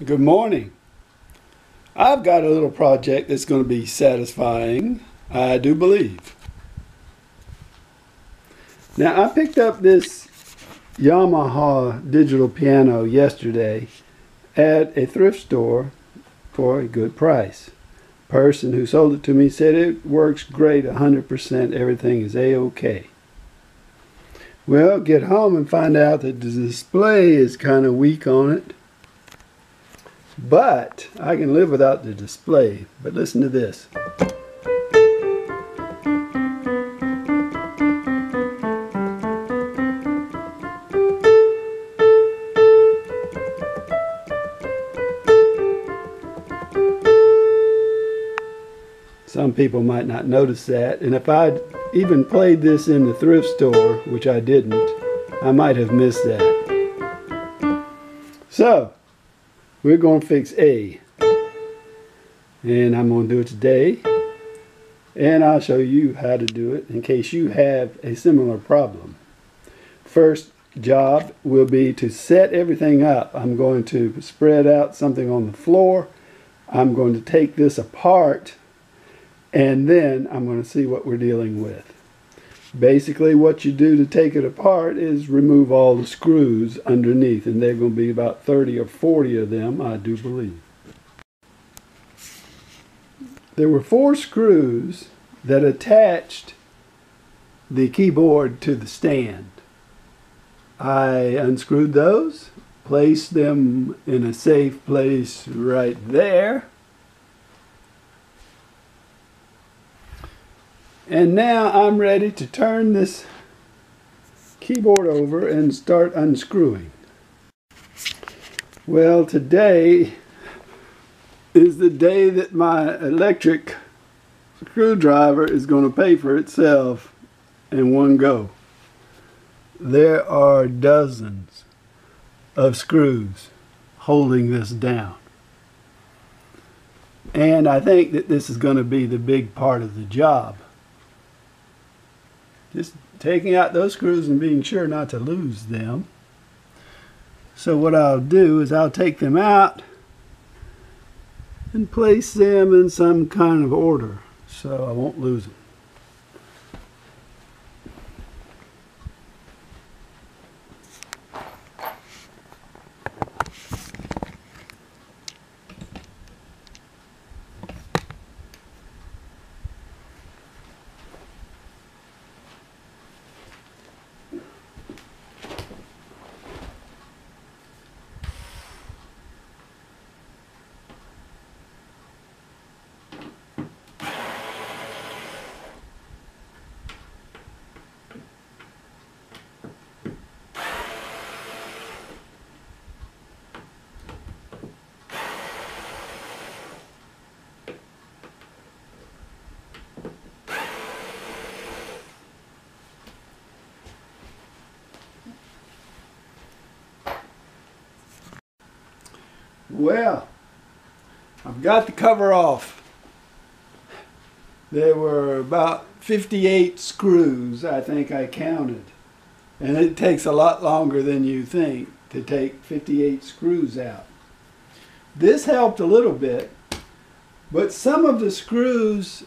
Good morning. I've got a little project that's going to be satisfying, I do believe. Now, I picked up this Yamaha digital piano yesterday at a thrift store for a good price. Person who sold it to me said it works great, 100%, everything is A-OK. Well, get home and find out that the display is kind of weak on it. But I can live without the display. But listen to this. Some people might not notice that, and if I'd even played this in the thrift store, which I didn't, I might have missed that. So, we're going to fix A, and I'm going to do it today, and I'll show you how to do it in case you have a similar problem. First job will be to set everything up. I'm going to spread out something on the floor. I'm going to take this apart, and then I'm going to see what we're dealing with. Basically, what you do to take it apart is remove all the screws underneath, and there are going to be about 30 or 40 of them, I do believe. There were 4 screws that attached the keyboard to the stand. I unscrewed those, placed them in a safe place right there. And now I'm ready to turn this keyboard over and start unscrewing. Well, today is the day that my electric screwdriver is going to pay for itself in one go. There are dozens of screws holding this down. And I think that this is going to be the big part of the job. Just taking out those screws and being sure not to lose them. So what I'll do is I'll take them out and place them in some kind of order so I won't lose them. Well, I've got the cover off. There were about 58 screws, I think I counted. And it takes a lot longer than you think to take 58 screws out. This helped a little bit, but some of the screws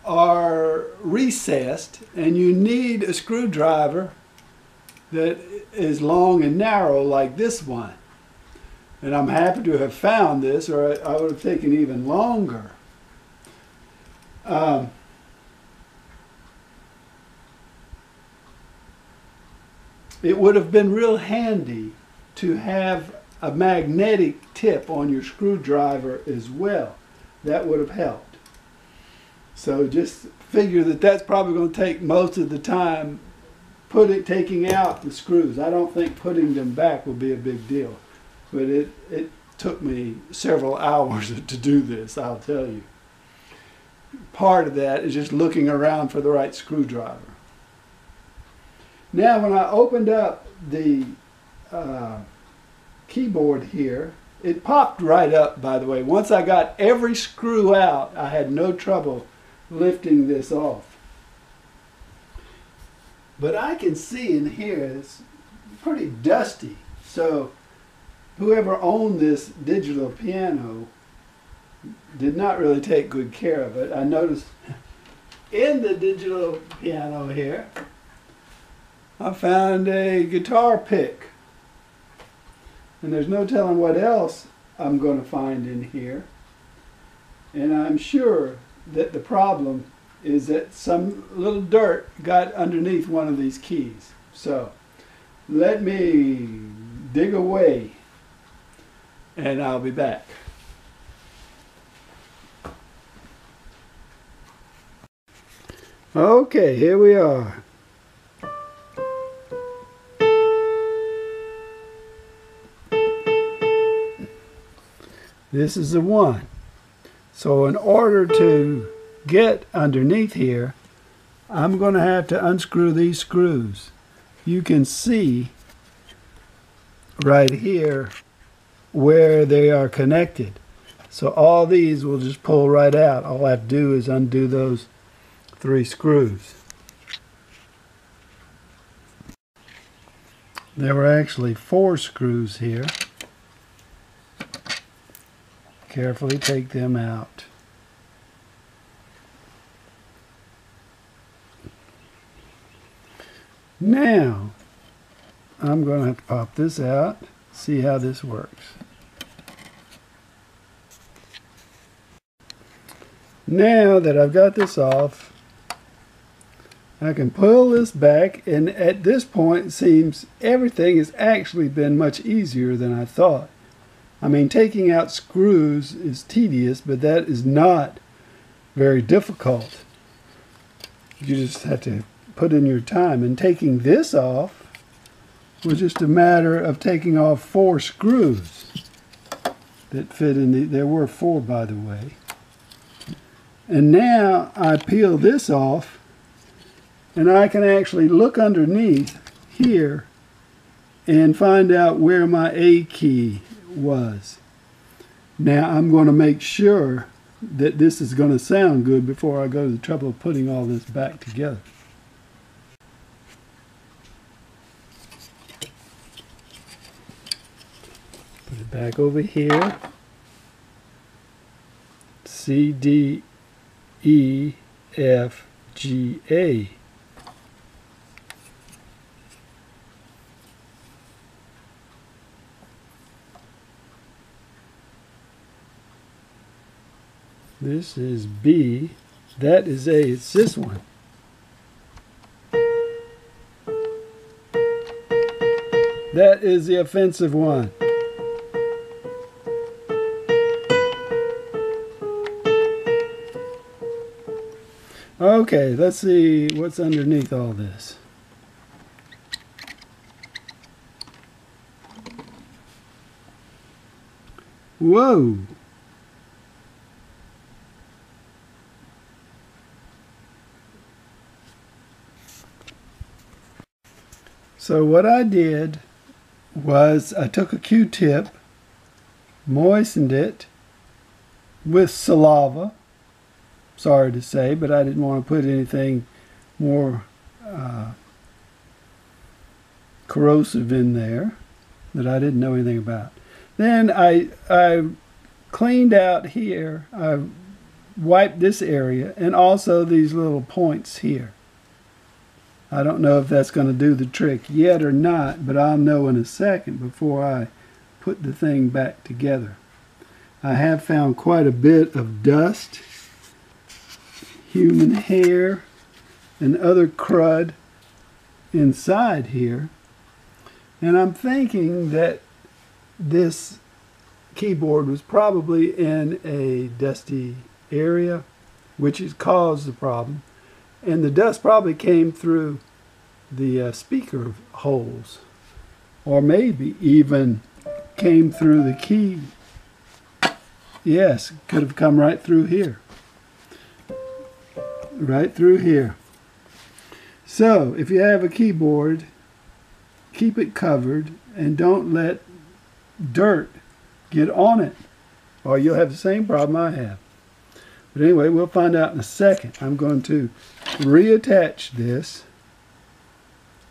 are recessed and you need a screwdriver that is long and narrow like this one. And I'm happy to have found this, or I would have taken even longer. It would have been real handy to have a magnetic tip on your screwdriver as well. That would have helped. So just figure that that's probably going to take most of the time taking out the screws. I don't think putting them back will be a big deal. But it took me several hours to do this, I'll tell you. Part of that is just looking around for the right screwdriver. Now, when I opened up the keyboard here, it popped right up, by the way. Once I got every screw out, I had no trouble lifting this off. But I can see in here it's pretty dusty. So whoever owned this digital piano did not really take good care of it. I noticed in the digital piano here, I found a guitar pick. And there's no telling what else I'm going to find in here. And I'm sure that the problem is that some little dirt got underneath one of these keys. So let me dig away and I'll be back. Okay, here we are. This is the one. So in order to get underneath here, I'm going to have to unscrew these screws. You can see right here where they are connected. So all these will just pull right out. All I have to do is undo those 3 screws. There were actually 4 screws here. Carefully take them out. Now, I'm going to have to pop this out, see how this works. Now that I've got this off, I can pull this back, and at this point it seems everything has actually been much easier than I thought. I mean, taking out screws is tedious, but that is not very difficult. You just have to put in your time. And taking this off was just a matter of taking off 4 screws that fit in there were 4, by the way. And now I peel this off, and I can actually look underneath here and find out where my A key was. Now I'm going to make sure that this is going to sound good before I go to the trouble of putting all this back together. Put it back over here. C, D, E, F, G, A. This is B. That is A. It's this one. That is the offensive one. Okay, let's see what's underneath all this. Whoa! So what I did was I took a Q-tip, moistened it with saliva, sorry to say, but I didn't want to put anything more corrosive in there that I didn't know anything about. Then I cleaned out here, I wiped this area and also these little points here. I don't know if that's going to do the trick yet or not, but I'll know in a second before I put the thing back together. I have found quite a bit of dust, human hair, and other crud inside here. And I'm thinking that this keyboard was probably in a dusty area, which has caused the problem. And the dust probably came through the speaker holes, or maybe even came through the key. Yes, could have come right through here. Right through here. So, if you have a keyboard, keep it covered and don't let dirt get on it, or you'll have the same problem I have. But anyway, we'll find out in a second. I'm going to reattach this.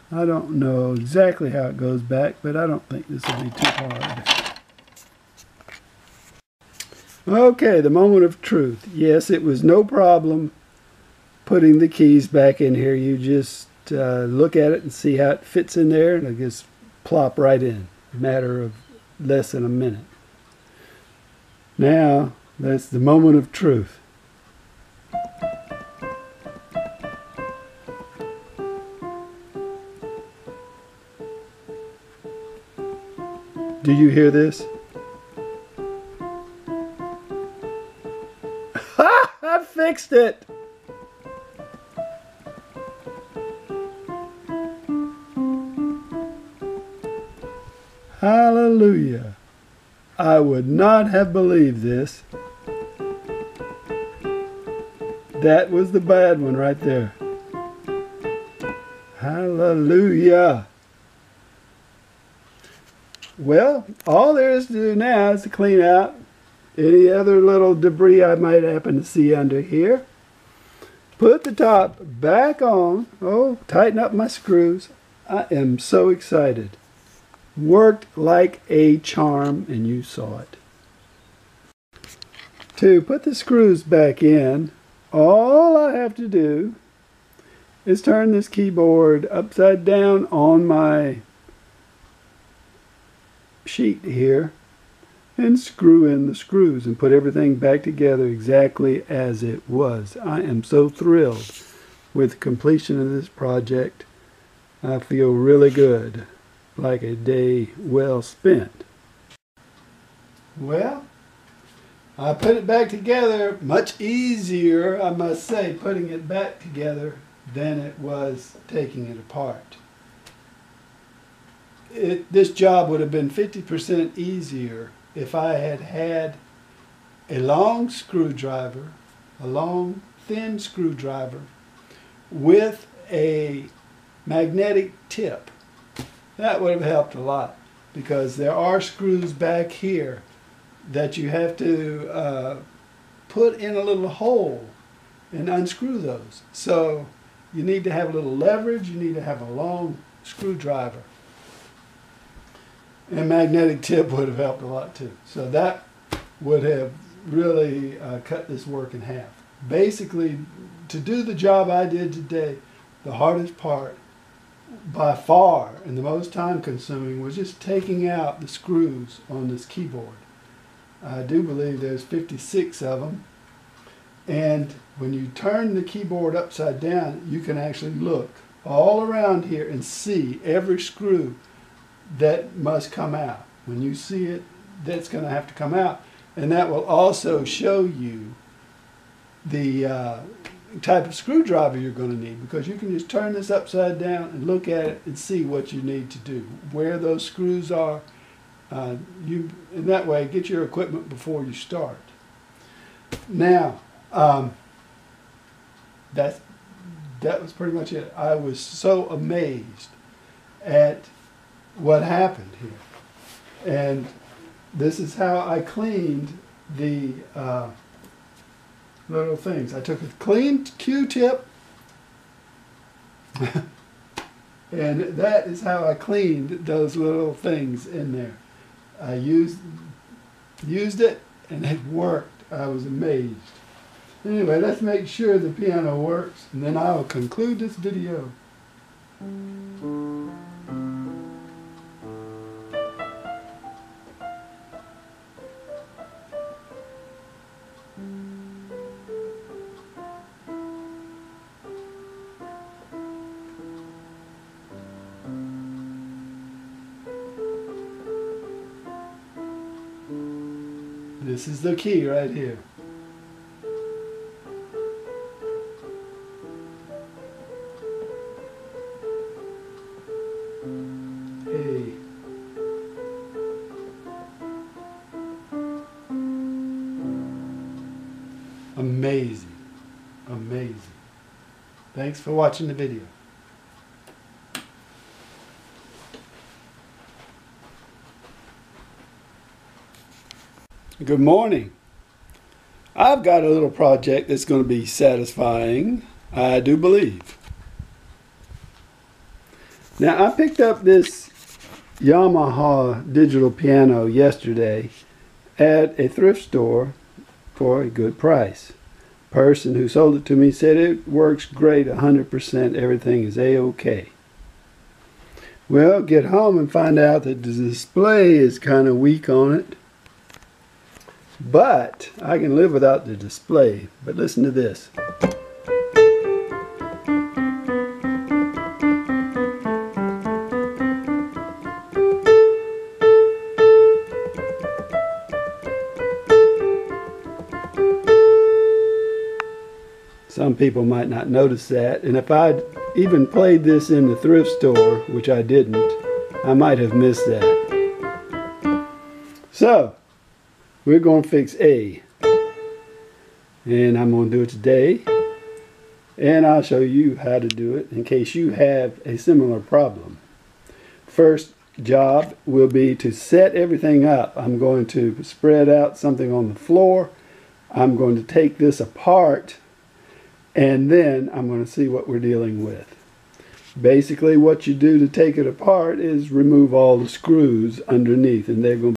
I don't know exactly how it goes back, but I don't think this will be too hard. Okay, the moment of truth. Yes, it was no problem putting the keys back in here. You just look at it and see how it fits in there, and it'll just plop right in. A matter of less than a minute. Now, that's the moment of truth. Do you hear this? Ha! I fixed it! Hallelujah! I would not have believed this. That was the bad one right there. Hallelujah! Well, all there is to do now is to clean out any other little debris I might happen to see under here. Put the top back on. Oh, tighten up my screws. I am so excited. Worked like a charm, and you saw it. To put the screws back in, all I have to do is turn this keyboard upside down on my sheet here and screw in the screws and put everything back together exactly as it was. I am so thrilled with the completion of this project. I feel really good, like a day well spent. Well, I put it back together much easier, I must say, putting it back together than it was taking it apart. This job would have been 50% easier if I had had a long screwdriver, a long thin screwdriver with a magnetic tip. That would have helped a lot, because there are screws back here that you have to put in a little hole and unscrew those. So you need to have a little leverage, you need to have a long screwdriver. And magnetic tip would have helped a lot too. So that would have really cut this work in half. Basically, to do the job I did today, the hardest part by far and the most time consuming was just taking out the screws on this keyboard. I do believe there's 56 of them. And when you turn the keyboard upside down, you can actually look all around here and see every screw that must come out. When you see it, that's going to have to come out. And that will also show you the type of screwdriver you're going to need, because you can just turn this upside down and look at it and see what you need to do, where those screws are. In that way, get your equipment before you start. Now, that was pretty much it. I was so amazed at what happened here. And this is how I cleaned the little things. I took a clean Q-tip and that is how I cleaned those little things in there. I used it and it worked. I was amazed. Anyway, let's make sure the piano works, and then I will conclude this video. This is the key right here. Hey. Amazing. Amazing. Thanks for watching the video. Good morning. I've got a little project that's going to be satisfying, I do believe. Now, I picked up this Yamaha digital piano yesterday at a thrift store for a good price. Person who sold it to me said it works great, 100%, everything is a-okay. Well, get home and find out that the display is kind of weak on it. But I can live without the display. But listen to this. Some people might not notice that, and if I'd even played this in the thrift store, which I didn't, I might have missed that. So, we're going to fix A. And I'm going to do it today. And I'll show you how to do it in case you have a similar problem. First job will be to set everything up. I'm going to spread out something on the floor. I'm going to take this apart. And then I'm going to see what we're dealing with. Basically what you do to take it apart is remove all the screws underneath, and they're going to